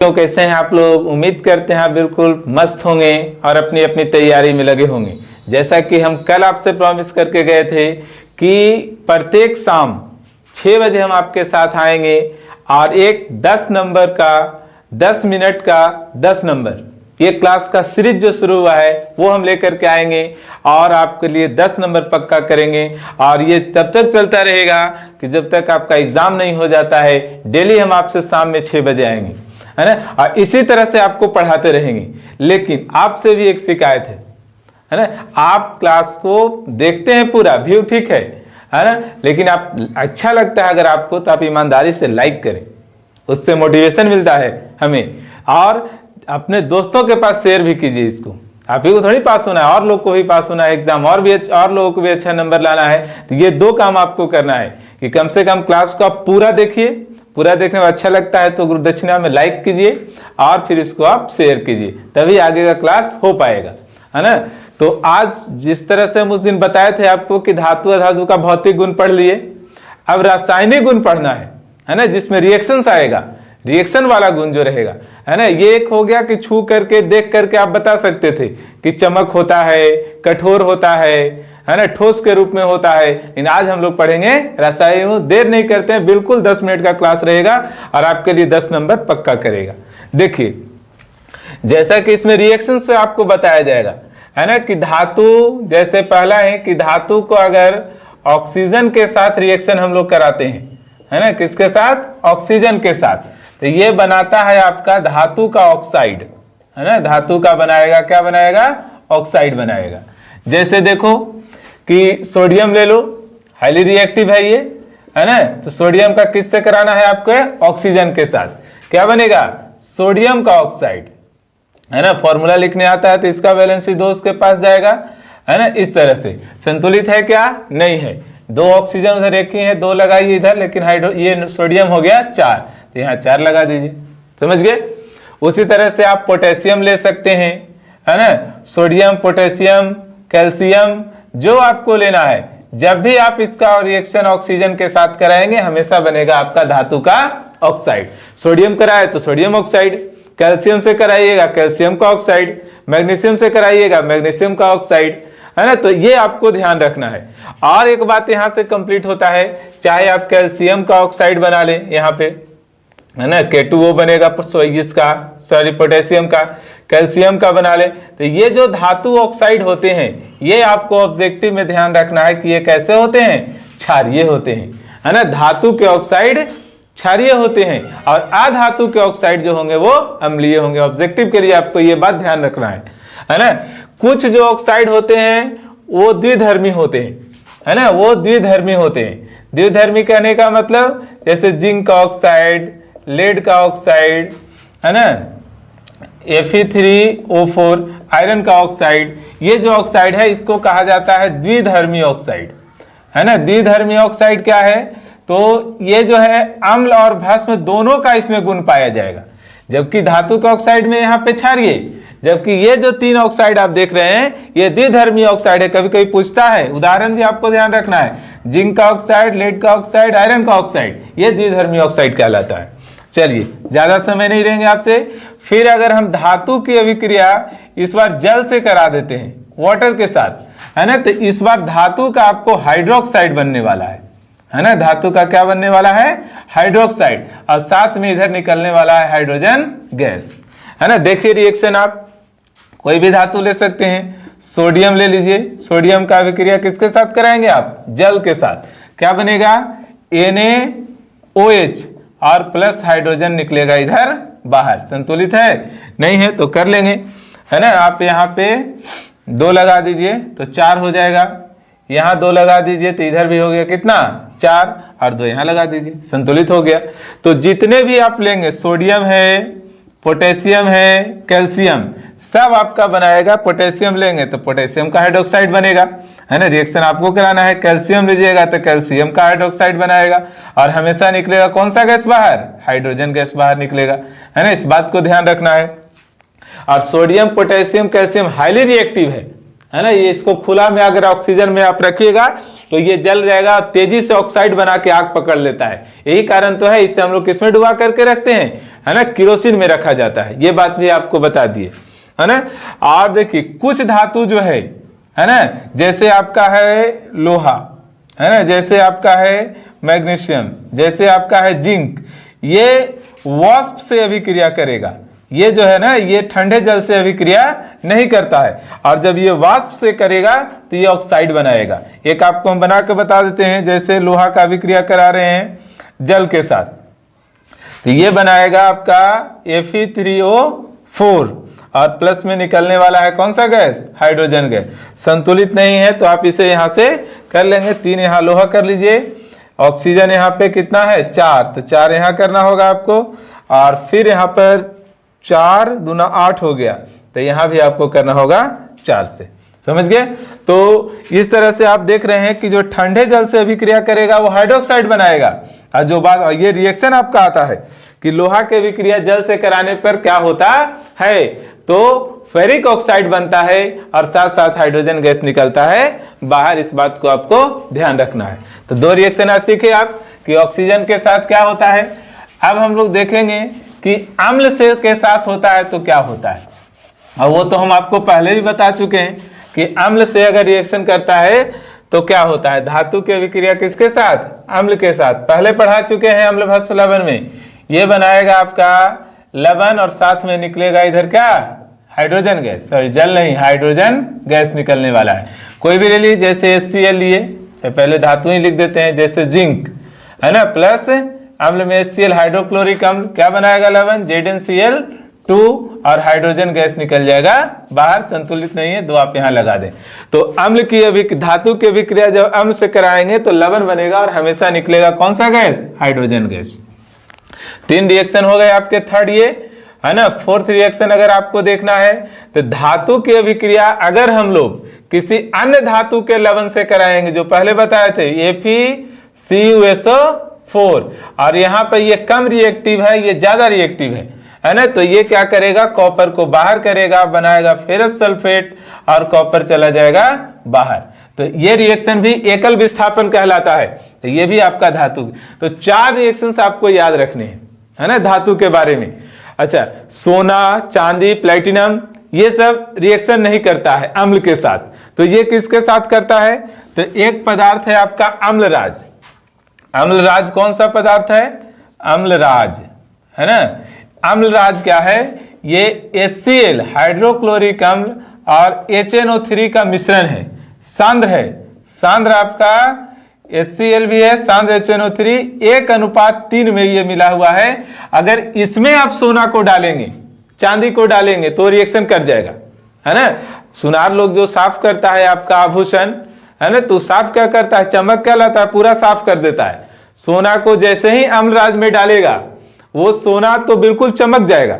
तो कैसे हैं आप लोग? उम्मीद करते हैं आप बिल्कुल मस्त होंगे और अपनी अपनी तैयारी में लगे होंगे। जैसा कि हम कल आपसे प्रॉमिस करके गए थे कि प्रत्येक शाम 6 बजे हम आपके साथ आएंगे और एक 10 नंबर का 10 मिनट का 10 नंबर ये क्लास का सीरीज जो शुरू हुआ है वो हम लेकर के आएंगे और आपके लिए 10 नंबर पक्का करेंगे। और ये तब तक चलता रहेगा कि जब तक आपका एग्जाम नहीं हो जाता है। डेली हम आपसे शाम में 6 बजे आएंगे, है ना, और इसी तरह से आपको पढ़ाते रहेंगे। लेकिन आपसे भी एक शिकायत है ना, आप क्लास को देखते हैं पूरा व्यू ठीक है ना, लेकिन आप अच्छा लगता है अगर आपको तो आप ईमानदारी से लाइक करें, उससे मोटिवेशन मिलता है हमें। और अपने दोस्तों के पास शेयर भी कीजिए इसको। आप ही को थोड़ी पास होना है, और लोग को भी पास होना है एग्जाम, और लोगों को भी अच्छा नंबर लाना है। तो ये 2 काम आपको करना है कि कम से कम क्लास को आप पूरा देखिए, पूरा देखने में अच्छा लगता है तो गुरु दक्षिणा में लाइक कीजिए और फिर इसको आप शेयर कीजिए, तभी आगे का क्लास हो पाएगा, है ना। तो आज जिस तरह से हम उस दिन बताए थे आपको कि धातु अधातु का भौतिक गुण पढ़ लिए, अब रासायनिक गुण पढ़ना है ना, जिसमें रिएक्शंस आएगा, रिएक्शन वाला गुण जो रहेगा, है ना। ये एक हो गया कि छू करके देख करके आप बता सकते थे कि चमक होता है, कठोर होता है ना, ठोस के रूप में होता है। लेकिन आज हम लोग पढ़ेंगे रासायनिक। देर नहीं करते हैं, बिल्कुल 10 मिनट का क्लास रहेगा और आपके लिए 10 नंबर पक्का करेगा। देखिए जैसा कि इसमें रिएक्शंस पे आपको बताया जाएगा, है ना, कि धातु, जैसे पहला है कि धातु को अगर ऑक्सीजन के साथ रिएक्शन हम लोग कराते हैं, है ना, किसके साथ? ऑक्सीजन के साथ, तो ये बनाता है आपका धातु का ऑक्साइड, है ना। धातु का बनाएगा, क्या बनाएगा? ऑक्साइड बनाएगा। जैसे देखो कि सोडियम ले लो, हाईली रिएक्टिव है ये, है ना, तो सोडियम का किससे कराना है आपको? ऑक्सीजन के साथ, क्या बनेगा? सोडियम का ऑक्साइड, है ना। फॉर्मूला लिखने आता है तो इसका वैलेंसी 2 उसके पास जाएगा, है ना। इस तरह से संतुलित है क्या? नहीं है। 2 ऑक्सीजन उधर एक ही है, 2 लगाइए इधर, लेकिन ये सोडियम हो गया 4, तो यहाँ 4 लगा दीजिए, समझ गए। उसी तरह से आप पोटेशियम ले सकते हैं, है ना, सोडियम, पोटेशियम, कैल्शियम, जो आपको लेना है। जब भी आप इसका रिएक्शन ऑक्सीजन के साथ कराएंगे हमेशा बनेगा आपका धातु का ऑक्साइड। सोडियम कराए तो सोडियम ऑक्साइड, कैल्शियम से कराइएगा कैल्शियम का ऑक्साइड, मैग्नीशियम से कराइएगा मैग्नीशियम का ऑक्साइड, है ना। तो ये आपको ध्यान रखना है। और एक बात यहां से कंप्लीट होता है, चाहे आप कैल्शियम का ऑक्साइड बना लें यहाँ पे, है ना, K2O बनेगा इसका, सॉरी पोटेशियम का, कैल्शियम का बना ले, तो ये जो धातु ऑक्साइड होते हैं ये आपको ऑब्जेक्टिव में ध्यान रखना है कि ये कैसे होते हैं? क्षारीय होते हैं, है ना। धातु के ऑक्साइड क्षारीय होते हैं और अधातु के ऑक्साइड जो होंगे वो अम्लीय होंगे। ऑब्जेक्टिव के लिए आपको ये बात ध्यान रखना है ना। कुछ जो ऑक्साइड होते हैं वो द्विधर्मी होते हैं, है ना, वो द्विधर्मी होते हैं। द्विधर्मी कहने का मतलब जैसे जिंक का ऑक्साइड, लेड का ऑक्साइड, है ना, Fe3O4 आयरन का ऑक्साइड, ये जो ऑक्साइड है इसको कहा जाता है द्विधर्मी ऑक्साइड, है ना। द्विधर्मी ऑक्साइड क्या है? तो ये जो है अम्ल और भस्म दोनों का इसमें गुण पाया जाएगा, जबकि धातु का ऑक्साइड में यहाँ पे क्षारीय, जबकि ये जो 3 ऑक्साइड आप देख रहे हैं ये द्विधर्मी ऑक्साइड है। कभी कभी पूछता है, उदाहरण भी आपको ध्यान रखना है, जिंक का ऑक्साइड, लेड का ऑक्साइड, आयरन का ऑक्साइड, ये द्विधर्मी ऑक्साइड कहलाता है। चलिए ज्यादा समय नहीं लेंगे आपसे। फिर अगर हम धातु की अभिक्रिया इस बार जल से करा देते हैं, वाटर के साथ, है ना, तो इस बार धातु का आपको हाइड्रोक्साइड बनने वाला है ना। धातु का क्या बनने वाला है? हाइड्रोक्साइड, और साथ में इधर निकलने वाला है हाइड्रोजन गैस, है ना। देखिए रिएक्शन, आप कोई भी धातु ले सकते हैं, सोडियम ले लीजिए, सोडियम का अभिक्रिया किसके साथ कराएंगे आप? जल के साथ, क्या बनेगा? NaOH और प्लस हाइड्रोजन निकलेगा इधर बाहर। संतुलित है? नहीं है तो कर लेंगे, है ना। आप यहाँ पे 2 लगा दीजिए तो 4 हो जाएगा, यहाँ 2 लगा दीजिए तो इधर भी हो गया कितना? 4, और 2 यहाँ लगा दीजिए, संतुलित हो गया। तो जितने भी आप लेंगे, सोडियम है, पोटेशियम है, कैल्शियम, सब आपका बनाएगा। पोटेशियम लेंगे तो पोटेशियम का हाइड्रोक्साइड बनेगा, है ना। रिएक्शन आपको कराना है, कैल्शियम लीजिएगा तो कैल्शियम का हाइड्रोक्साइड बनाएगा, और हमेशा निकलेगा कौन सा गैस बाहर? हाइड्रोजन गैस बाहर निकलेगा, है ना। इस बात को ध्यान रखना है। और sodium, potassium, calcium highly reactive है ना। ये इसको खुला में अगर ऑक्सीजन में आप रखिएगा तो ये जल जाएगा, तेजी से ऑक्साइड बना के आग पकड़ लेता है। यही कारण तो है इसे हम लोग किसमें डुबा करके रखते हैं, है ना, किरोसिन में रखा जाता है। ये बात भी आपको बता दिए, है ना। और देखिए कुछ धातु जो है ना, जैसे आपका है लोहा, है ना, जैसे आपका है मैग्नीशियम, जैसे आपका है जिंक, ये वाष्प से अभिक्रिया करेगा। ये जो है ना, ये ठंडे जल से अभिक्रिया नहीं करता है, और जब ये वाष्प से करेगा तो ये ऑक्साइड बनाएगा। एक आपको हम बना के बता देते हैं, जैसे लोहा का अभिक्रिया करा रहे हैं जल के साथ, तो ये बनाएगा आपका Fe3O4, और प्लस में निकलने वाला है कौन सा गैस, हाइड्रोजन गैस। संतुलित नहीं है तो आप इसे यहां से कर लेंगे, 3 यहाँ लोहा कर लीजिए, ऑक्सीजन यहाँ पे कितना है 4, तो 4 यहाँ करना होगा आपको, और फिर यहाँ पर 4 दूना 8 हो गया, तो यहाँ भी आपको करना होगा 4 से। समझ गए। तो इस तरह से आप देख रहे हैं कि जो ठंडे जल से अभिक्रिया करेगा वो हाइड्रोक्साइड बनाएगा, और जो बात ये रिएक्शन आपका आता है कि लोहा के अभिक्रिया जल से कराने पर क्या होता है, तो फेरिक ऑक्साइड बनता है और साथ साथ हाइड्रोजन गैस निकलता है बाहर। इस बात को आपको ध्यान रखना है। तो 2 रिएक्शन आज सीखे आप कि ऑक्सीजन के साथ क्या होता है। अब हम लोग देखेंगे कि अम्ल से के साथ होता है तो क्या होता है, और वो तो हम आपको पहले भी बता चुके हैं कि अम्ल से अगर रिएक्शन करता है तो क्या होता है। धातु की अभिक्रिया किसके साथ, अम्ल के साथ, पहले पढ़ा चुके हैं अम्ल भस्म लवण में। ये बनाएगा आपका लवण और साथ में निकलेगा इधर क्या, हाइड्रोजन गैस, सॉरी जल नहीं, हाइड्रोजन गैस निकलने वाला है। कोई भी ले लीजिए, जैसे HCl लिए, पहले धातु ही लिख देते हैं, जैसे जिंक, है ना, प्लस अम्ल में HCl हाइड्रोक्लोरिक अम्ल, क्या बनाएगा लवण, ZnCl2, और हाइड्रोजन गैस निकल जाएगा बाहर। संतुलित नहीं है, 2 आप यहाँ लगा दें। तो अम्ल की धातु की अभिक्रिया जब अम्ल से कराएंगे तो लवण बनेगा और हमेशा निकलेगा कौन सा गैस, हाइड्रोजन गैस। 3 रिएक्शन हो गए आपके, थर्ड ये है ना। 4th रिएक्शन अगर आपको देखना है तो धातु की अभिक्रिया अगर हम लोग किसी अन्य धातु के लवण से कराएंगे, जो पहले बताए थे FeCuSO4, और यहाँ पर ये कम रिएक्टिव है, ये ज्यादा रिएक्टिव है ना। तो ये क्या करेगा, कॉपर को बाहर करेगा, बनाएगा फेरस सल्फेट, और कॉपर चला जाएगा बाहर। तो ये रिएक्शन भी एकल विस्थापन कहलाता है। तो ये भी आपका धातु। तो 4 रिएक्शंस आपको याद रखने हैं, है ना, धातु के बारे में। अच्छा, सोना, चांदी, प्लेटिनम, ये सब रिएक्शन नहीं करता है अम्ल के साथ। तो ये किसके साथ करता है, तो एक पदार्थ है आपका अम्लराज। अम्लराज कौन सा पदार्थ है, अम्लराज, है ना। अम्लराज क्या है, ये HCl हाइड्रोक्लोरिक अम्ल और HNO3 का मिश्रण है, सांद्र है। सांद्र आपका HCl भी है, सांद्र HNO3 1:3 में ये मिला हुआ है। अगर इसमें आप सोना को डालेंगे, चांदी को डालेंगे तो रिएक्शन कर जाएगा, है ना। सुनार लोग जो साफ करता है आपका आभूषण, है ना, तो साफ क्या करता है, चमक क्या लाता है, पूरा साफ कर देता है। सोना को जैसे ही अम्लराज में डालेगा वो सोना तो बिल्कुल चमक जाएगा,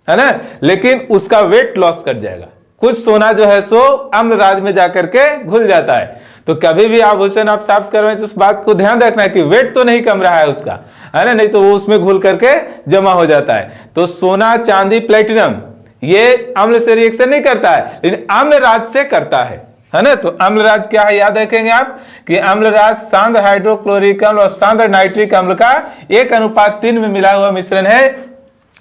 है ना, लेकिन उसका वेट लॉस कर जाएगा। कुछ सोना जो है सो अम्लराज में जाकर के घुल जाता है। तो कभी भी आभूषण आप साफ करवाएं तो उस बात को ध्यान रखना है कि वेट तो नहीं कम रहा है उसका, है ना, नहीं तो वो उसमें घुल करके जमा हो जाता है। तो सोना, चांदी, प्लेटिनम ये अम्ल से रिएक्शन नहीं करता है, लेकिन अम्लराज से करता है ना। तो अम्लराज क्या है, याद रखेंगे आप कि अम्लराज सांद्र हाइड्रोक्लोरिक अम्ल और सांद्र नाइट्रिक अम्ल का 1:3 में मिला हुआ मिश्रण है,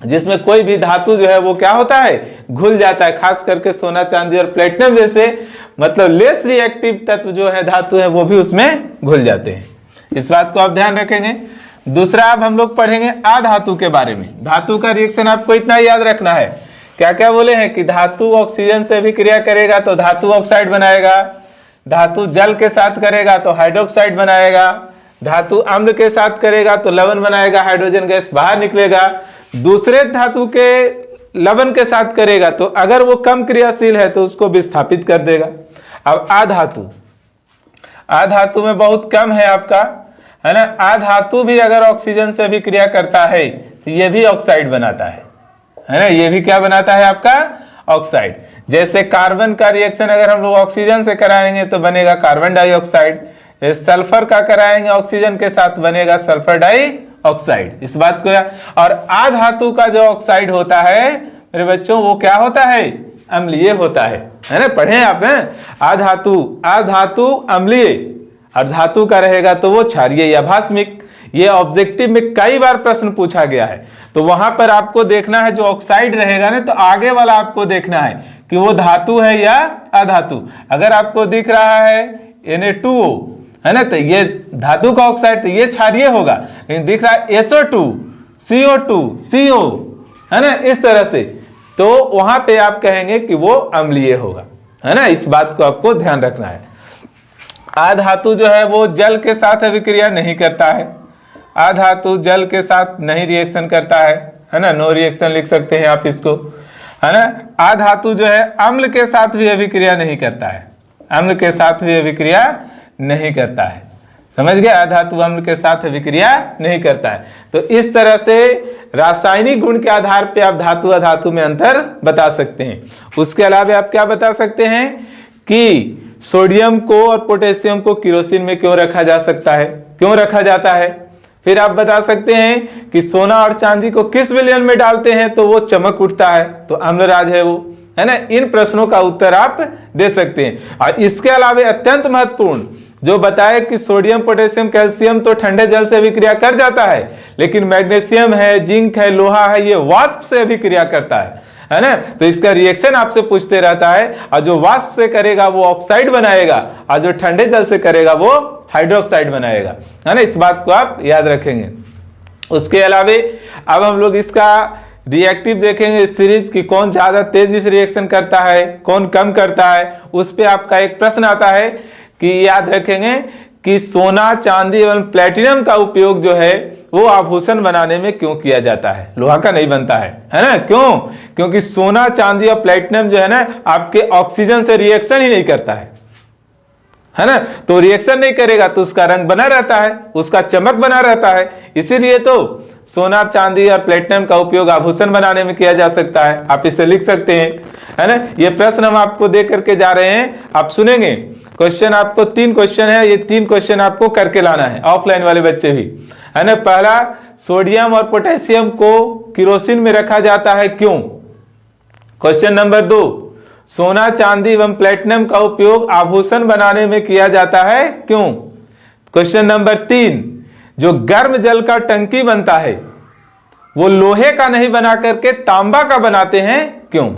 जिसमें कोई भी धातु जो है वो क्या होता है, घुल जाता है। खास करके सोना, चांदी और प्लेटिनम जैसे मतलब लेस रिएक्टिव तत्व जो है, धातु है, वो भी उसमें घुल जाते हैं। इस बात को आप ध्यान रखेंगे। दूसरा अब हम लोग पढ़ेंगे अधातु के बारे में। धातु का रिएक्शन आपको इतना याद रखना है, क्या क्या बोले हैं कि धातु ऑक्सीजन से भी क्रिया करेगा तो धातु ऑक्साइड बनाएगा, धातु जल के साथ करेगा तो हाइड्रोक्साइड बनाएगा, धातु अम्ल के साथ करेगा तो लवण बनाएगा, हाइड्रोजन गैस बाहर निकलेगा। दूसरे धातु के लवण के साथ करेगा तो अगर वो कम क्रियाशील है तो उसको विस्थापित कर देगा। अब अधातु में बहुत कम है आपका, है ना। अधातु भी अगर ऑक्सीजन से भी क्रिया करता है तो ये भी ऑक्साइड बनाता है ना। ये भी क्या बनाता है आपका, ऑक्साइड। जैसे कार्बन का रिएक्शन अगर हम लोग ऑक्सीजन से कराएंगे तो बनेगा कार्बन डाइऑक्साइड, सल्फर का कराएंगे ऑक्सीजन के साथ बनेगा सल्फर डाइऑक्साइड। इस बात को और अधातु का जो ऑक्साइड होता है मेरे बच्चों वो क्या होता है अम्लीय होता है ना, पढ़े आप हैं। अधातु अम्लीय और धातु का रहेगा तो वो क्षारीय या भास्मिक। ये ऑब्जेक्टिव में कई बार प्रश्न पूछा गया है, तो वहां पर आपको देखना है जो ऑक्साइड रहेगा ना, तो आगे वाला आपको देखना है कि वो धातु है या अधातु। अगर आपको दिख रहा है Na2O है ना, तो ये धातु का ऑक्साइड, तो ये क्षारीय होगा। लेकिन दिख रहा है SO2 CO2 CO है ना, इस तरह से, तो वहां पे आप कहेंगे कि वो अम्लीय होगा, है ना। इस बात को आपको ध्यान रखना है। अधातु जो है वो जल के साथ अभिक्रिया नहीं करता है। अधातु जल के साथ नहीं रिएक्शन करता है ना, नो रिएक्शन लिख सकते हैं आप इसको, है ना। अधातु जो है अम्ल के साथ भी अभिक्रिया नहीं करता है, अम्ल के साथ भी अभिक्रिया नहीं करता है, समझ गए। अधातु अम्ल के साथ अभिक्रिया नहीं करता है। तो इस तरह से रासायनिक गुण के आधार पे आप धातु अधातु में अंतर बता सकते हैं। उसके अलावा आप क्या बता सकते हैं कि सोडियम को और पोटेशियम को केरोसिन में क्यों रखा जा सकता है, क्यों रखा जाता है। फिर आप बता सकते हैं कि सोना और चांदी को किस विलयन में डालते हैं तो वो चमक उठता है, तो अम्लराज है वो, है ना। इन प्रश्नों का उत्तर आप दे सकते हैं। और इसके अलावा अत्यंत महत्वपूर्ण जो बताए कि सोडियम पोटेशियम कैल्शियम तो ठंडे जल से अभिक्रिया कर जाता है, लेकिन मैग्नीशियम है, जिंक है, लोहा है, ये वाष्प से अभिक्रिया करता है ना। तो इसका रिएक्शन आपसे पूछते रहता है, और जो वाष्प से करेगा वो ऑक्साइड बनाएगा, और जो ठंडे जल से करेगा वो हाइड्रोक्साइड बनाएगा, है ना। इस बात को आप याद रखेंगे। उसके अलावा अब हम लोग इसका रिएक्टिव देखेंगे सीरीज की, कौन ज्यादा तेजी से रिएक्शन करता है, कौन कम करता है। उस पे आपका एक प्रश्न आता है कि याद रखेंगे कि सोना चांदी एवं प्लेटिनम का उपयोग जो है वो आभूषण बनाने में क्यों किया जाता है, लोहा का नहीं बनता है ना। क्यों? क्योंकि सोना चांदी और प्लेटिनम जो है ना आपके ऑक्सीजन से रिएक्शन ही नहीं करता है ना। तो रिएक्शन नहीं करेगा तो उसका रंग बना रहता है, उसका चमक बना रहता है। इसीलिए तो सोना चांदी और प्लेटिनम का उपयोग आभूषण बनाने में किया जा सकता है। आप इसे लिख सकते हैं, है ना। ये प्रश्न हम आपको दे करके जा रहे हैं, आप सुनेंगे। क्वेश्चन आपको 3 क्वेश्चन है, ये 3 क्वेश्चन आपको करके लाना है, ऑफलाइन वाले बच्चे भी, है ना। पहला, सोडियम और पोटेशियम को केरोसिन में रखा जाता है क्यों। क्वेश्चन नंबर 2, सोना चांदी एवं प्लेटिनम का उपयोग आभूषण बनाने में किया जाता है क्यों। क्वेश्चन नंबर 3, जो गर्म जल का टंकी बनता है वो लोहे का नहीं बना करके तांबा का बनाते हैं क्यों।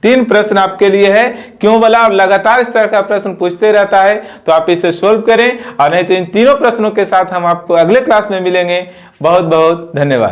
3 प्रश्न आपके लिए है, क्यों बोला, और लगातार इस तरह का प्रश्न पूछते रहता है, तो आप इसे सोल्व करें। और नहीं तो इन तीनों प्रश्नों के साथ हम आपको अगले क्लास में मिलेंगे। बहुत बहुत धन्यवाद।